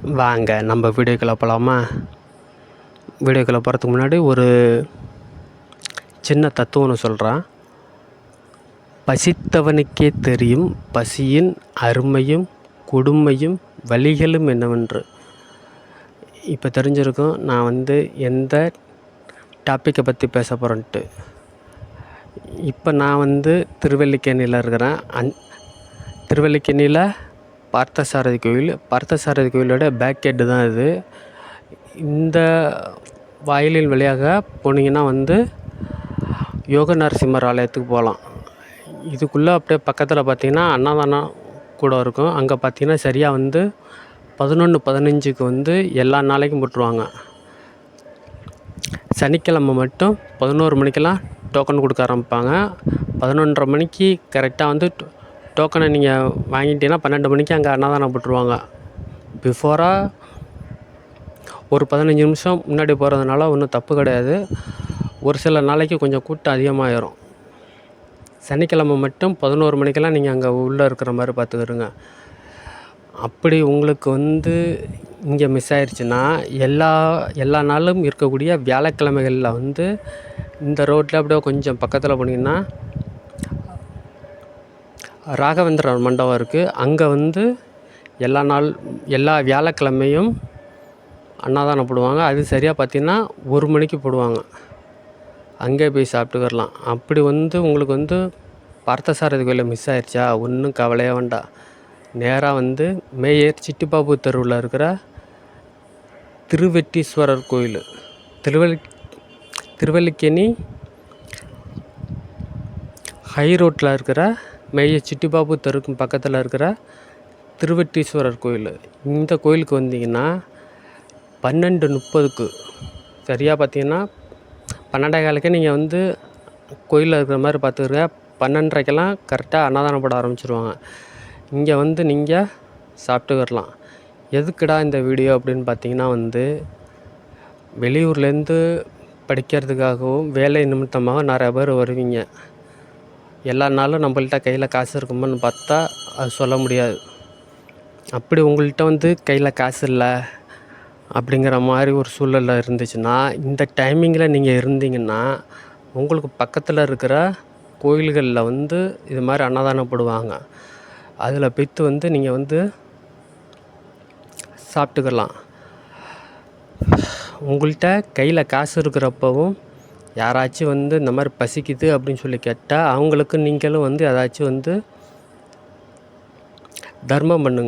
வாங்க நம்ம வீடியோக்குள்ளே போகலாமா? வீடியோக்குள்ளே போகிறதுக்கு முன்னாடி ஒரு சின்ன தத்துவம் ஒன்று சொல்கிறேன். பசித்தவனுக்கே தெரியும் பசியின் அருமையும் கொடுமையும் வலிகளும் என்னவென்று. இப்போ தெரிஞ்சிருக்கும் நான் எந்த டாப்பிக்கை பற்றி பேச போகிறேன்ட்டு. இப்போ நான் திருவல்லிக்கேணியில் இருக்கிறேன். திருவல்லிக்கேணியில் பார்த்தசாரதி கோயில். பார்த்தசாரதி கோயிலோட பேக் கேட்டு தான் இது. இந்த வாயிலின் வழியாக போனீங்கன்னா யோக நரசிம்மர் ஆலயத்துக்கு போகலாம். இதுக்குள்ளே அப்படியே பக்கத்தில் பார்த்தீங்கன்னா அன்னதானம் கூட இருக்கும். அங்கே பார்த்தீங்கன்னா சரியாக 11:15க்கு எல்லா நாளைக்கும் போட்டுருவாங்க. சனிக்கிழமை மட்டும் 11 மணிக்கெல்லாம் டோக்கன் கொடுக்க ஆரம்பிப்பாங்க. 11:30 மணிக்கு கரெக்டாக டோக்கனை நீங்கள் வாங்கிட்டீங்கன்னா 12 மணிக்கு அங்கே அன்னதானம் போட்டுருவாங்க. பிஃபோராக ஒரு 15 நிமிஷம் முன்னாடி போகிறதுனால ஒன்றும் தப்பு கிடையாது. ஒரு சில நாளைக்கு கொஞ்சம் கூட்டம் அதிகமாகிடும். சனிக்கிழமை மட்டும் 11 மணிக்கெல்லாம் நீங்கள் அங்கே உள்ளே இருக்கிற மாதிரி பார்த்துக்கிடுங்க. அப்படி உங்களுக்கு இங்கே மிஸ் ஆயிடுச்சுன்னா எல்லா நாளும் இருக்கக்கூடிய வியாழக்கிழமைகளில் இந்த ரோட்டில் அப்படியே கொஞ்சம் பக்கத்தில் போனீங்கன்னா ராகவேந்திரர் மண்டபம் இருக்குது. அங்கே எல்லா வியாழக்கிழமையும் அன்னதானம் போடுவாங்க. அது சரியாக பார்த்தீங்கன்னா 1 மணிக்கு போடுவாங்க. அங்கே போய் சாப்பிட்டுக்கிறலாம். அப்படி உங்களுக்கு பார்த்தசாரதி கோயிலில் மிஸ் ஆயிடுச்சா, ஒன்றும் கவலையே வேண்டாம். நேராக மேயர் சிட்டிபாபு தெருவில் இருக்கிற திருவெட்டீஸ்வரர் கோயில், திருவல்லிக்கேணி ஹை ரோட்டில் இருக்கிற மேயர் சிட்டிபாபு தெருக்கு பக்கத்தில் இருக்கிற திருவெட்டீஸ்வரர் கோயில். இந்த கோயிலுக்கு வந்தீங்கன்னா 12:30க்கு சரியாக பார்த்தீங்கன்னா 12:15க்கே நீங்கள் கோயிலில் இருக்கிற மாதிரி பார்த்துக்கிறங்க. 12:30க்கெல்லாம் கரெக்டாக அன்னதானம் போட ஆரம்பிச்சிருவாங்க. இங்கே நீங்கள் சாப்பிட்டுக்கிறலாம். எதுக்குடா இந்த வீடியோ அப்படின்னு பார்த்தீங்கன்னா வெளியூர்லேருந்து படிக்கிறதுக்காகவும் வேலை நிமித்தமாக நிறைய பேர் வருவீங்க. எல்லா நாளும் நம்மள்ட்ட கையில் காசு இருக்குமான்னு பார்த்தா அது சொல்ல முடியாது. அப்படி உங்கள்கிட்ட கையில் காசு இல்லை அப்படிங்கிற மாதிரி ஒரு சூழலில் இருந்துச்சுன்னா, இந்த டைமிங்கில் நீங்கள் இருந்தீங்கன்னா உங்களுக்கு பக்கத்தில் இருக்கிற கோயில்களில் இது மாதிரி அன்னதானம் போடுவாங்க. அதில் போய்த்து நீங்கள் சாப்பிட்டுக்கலாம். உங்கள்கிட்ட கையில் காசு இருக்கிறப்பவும் யாராச்சும் இந்த மாதிரி பசிக்குது அப்படின்னு சொல்லி கேட்டால் அவங்களுக்கு நீங்களும் ஏதாச்சும் தர்மம் பண்ணுங்க.